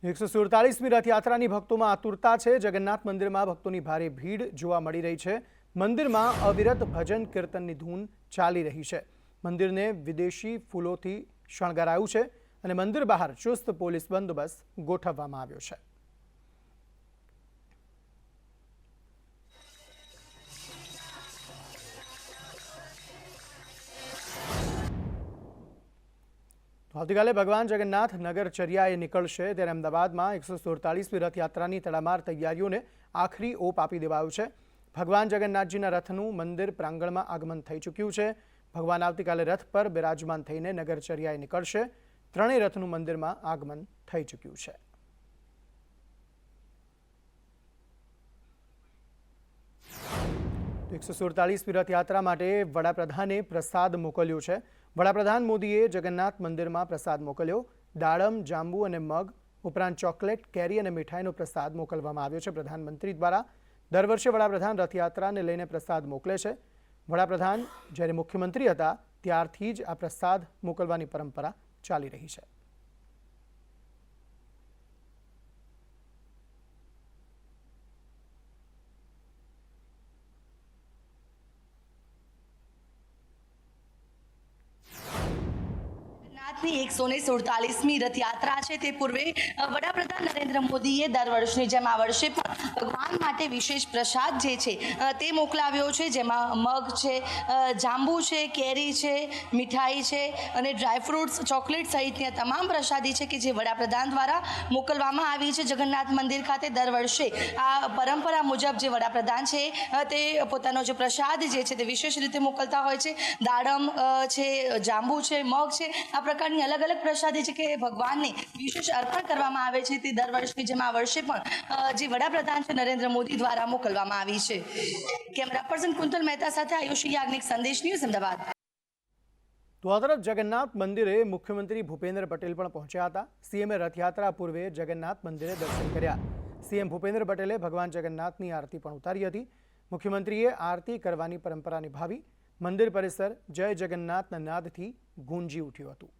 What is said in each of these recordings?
147મી રથયાત્રાની ભક્તોમાં આતુરતા છે। જગન્નાથ મંદિરમાં ભક્તોની ભારે ભીડ જોવા મળી રહી છે। મંદિરમાં અવિરત ભજન કીર્તનની ધૂન ચાલી રહી છે। મંદિરને વિદેશી ફૂલોથી શણગારાયું છે અને મંદિર બહાર ચુસ્ત પોલીસ બંદોબસ્ત ગોઠવવામાં આવ્યો છે। આવતીકાલે ભગવાન જગન્નાથ નગરચર્યાએ નીકળશે, ત્યારે અમદાવાદમાં 147મી રથયાત્રાની તડામાર તૈયારીઓને આખરી ઓપ આપી દેવાયો છે। ભગવાન જગન્નાથજીના રથનું મંદિર પ્રાંગણમાં આગમન થઈ ચૂક્યું છે। ભગવાન આવતીકાલે રથ પર બિરાજમાન થઈને નગરચર્યાએ નીકળશે। ત્રણેય રથનું મંદિરમાં આગમન થઈ ચૂક્યું છે। તો 147મી રથયાત્રા માટે વડાપ્રધાને પ્રસાદ મોકલ્યો છે। વડાપ્રધાન મોદીએ જગન્નાથ મંદિરમાં પ્રસાદ મોકલ્યો। દાડમ, જાંબુ અને મગ ઉપરાંત ચોકલેટ, કેરી અને મીઠાઈનો પ્રસાદ મોકલવામાં આવ્યો છે। પ્રધાનમંત્રી દ્વારા દર વર્ષે વડાપ્રધાન રથયાત્રાને લઈને પ્રસાદ મોકલે છે। વડાપ્રધાન જ્યારે મુખ્યમંત્રી હતા ત્યારથી જ આ પ્રસાદ મોકલવાની પરંપરા ચાલી રહી છે। ની 147મી રથયાત્રા છે તે પૂર્વે વડાપ્રધાન નરેન્દ્ર મોદીએ દર વર્ષની જેમ આ વર્ષે પણ ભગવાન માટે વિશેષ પ્રસાદ જે છે તે મોકલાવ્યો છે, જેમાં મગ છે, જાંબુ છે, કેરી છે, મીઠાઈ છે અને ડ્રાયફ્રૂટ્સ, ચોકલેટ સહિતની તમામ પ્રસાદી છે કે જે વડાપ્રધાન દ્વારા મોકલવામાં આવી છે। જગન્નાથ મંદિર ખાતે દર વર્ષે આ પરંપરા મુજબ જે વડાપ્રધાન છે તે પોતાનો જે પ્રસાદ જે છે તે વિશેષ રીતે મોકલતા હોય છે। દાડમ છે, જાંબુ છે, મગ છે, આ પ્રકારની अलग अलग प्रसादी છે કે ભગવાનને વિશેષ અર્પણ કરવામાં આવે છે તે દર વર્ષની જેમ આ વર્ષે પણ જે વડાપ્રધાન છે નરેન્દ્ર મોદી દ્વારા મોકલવામાં આવી છે। કેમેરા પર્સન કુંતલ મહેતા સાથે આયુષી યાજ્ઞિક, સંદેશ ન્યૂઝ, અમદાવાદ। તો આ તરફ જગન્નાથ મંદિરે મુખ્યમંત્રી ભૂપેન્દ્ર પટેલ પણ પહોંચ્યા હતા। સીએમએ રથયાત્રા પૂર્વે જગન્નાથ મંદિરે દર્શન કર્યા। સીએમ ભૂપેન્દ્ર પટેલે ભગવાન જગન્નાથની આરતી પણ ઉતારી હતી। મુખ્યમંત્રીએ આરતી કરવાની પરંપરા નિભાવી। મંદિર પરિસર જય જગન્નાથના નાદથી ગુંજી ઉઠ્યું હતું।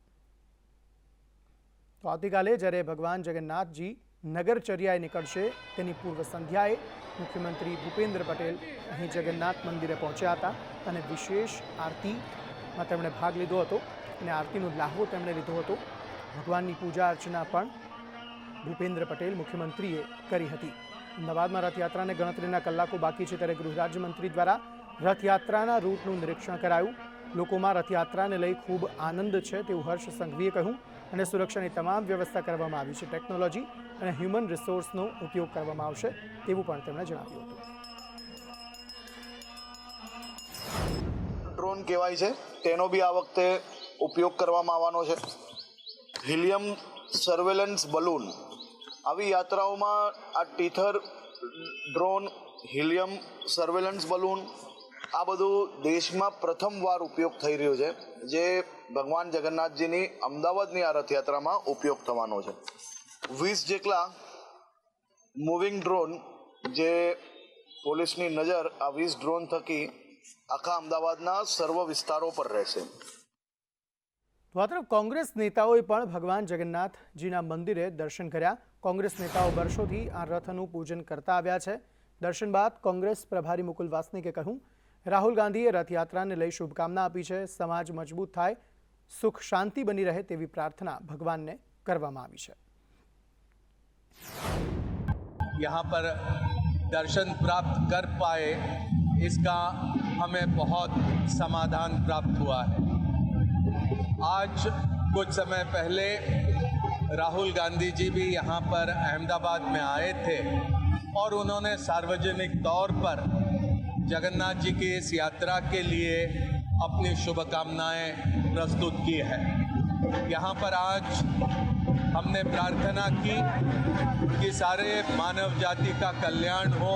તો આવતીકાલે જ્યારે ભગવાન જગન્નાથજી નગરચર્યાએ નીકળશે તેની પૂર્વ સંધ્યાએ મુખ્યમંત્રી ભૂપેન્દ્ર પટેલ અહીં જગન્નાથ મંદિરે પહોંચ્યા હતા અને વિશેષ આરતીમાં તેમણે ભાગ લીધો હતો અને આરતીનો લાહવો તેમણે લીધો હતો। ભગવાનની પૂજા અર્ચના પણ ભૂપેન્દ્ર પટેલ મુખ્યમંત્રીએ કરી હતી। અમદાવાદમાં રથયાત્રાને ગણતરીના કલાકો બાકી છે ત્યારે ગૃહ રાજ્યમંત્રી દ્વારા રથયાત્રાના રૂટનું નિરીક્ષણ કરાયું। લોકોમાં રથયાત્રાને લઈ ખૂબ આનંદ છે તેવું હર્ષ સંઘવીએ કહ્યું અને સુરક્ષાની તમામ વ્યવસ્થા કરવામાં આવી છે। ટેકનોલોજી અને હ્યુમન રિસોર્સનો ઉપયોગ કરવામાં આવશે તેવું પણ તેમણે જણાવ્યું હતું। ડ્રોન કહેવાય છે તેનો બી આ વખતે ઉપયોગ કરવામાં આવવાનો છે। હિલિયમ સર્વેલન્સ બલૂન, આવી યાત્રાઓમાં આ ટીથર ડ્રોન, હિલિયમ સર્વેલન્સ બલૂન આ બધું દેશમાં પ્રથમવાર ઉપયોગ થઈ રહ્યો છે, જે ભગવાન જગન્નાથજીની અમદાવાદની આ રથયાત્રામાં ઉપયોગ થવાનો છે। 20 જેટલા મૂવિંગ ડ્રોન, જે પોલીસની નજર આ 20 ડ્રોન થકી આખા અમદાવાદના સર્વ વિસ્તારો પર રહેશે। તો આ તરફ કોંગ્રેસ નેતાઓએ પણ ભગવાન જગન્નાથજીના મંદિરે દર્શન કર્યા। કોંગ્રેસ નેતાઓ વર્ષોથી આ રથનું પૂજન કરતા આવ્યા છે। દર્શન બાદ કોંગ્રેસ પ્રભારી મુકુલ વાસનિકે કહ્યું, રાહુલ ગાંધીએ રથયાત્રાને લઈ શુભકામના આપી છે। સમાજ મજબૂત થાય, સુખ શાંતિ બની રહે તેવી પ્રાર્થના ભગવાનને કરવામાં આવી છે। यहाँ पर दर्शन प्राप्त कर पाए इसका हमें बहुत समाधान प्राप्त हुआ है। आज कुछ समय पहले राहुल गांधी जी भी यहाँ पर अहमदाबाद में आए थे और उन्होंने सार्वजनिक तौर पर जगन्नाथ जी की इस यात्रा के लिए अपनी शुभकामनाएं प्रस्तुत की है। यहाँ पर आज हमने प्रार्थना की कि सारे मानव जाति का कल्याण हो,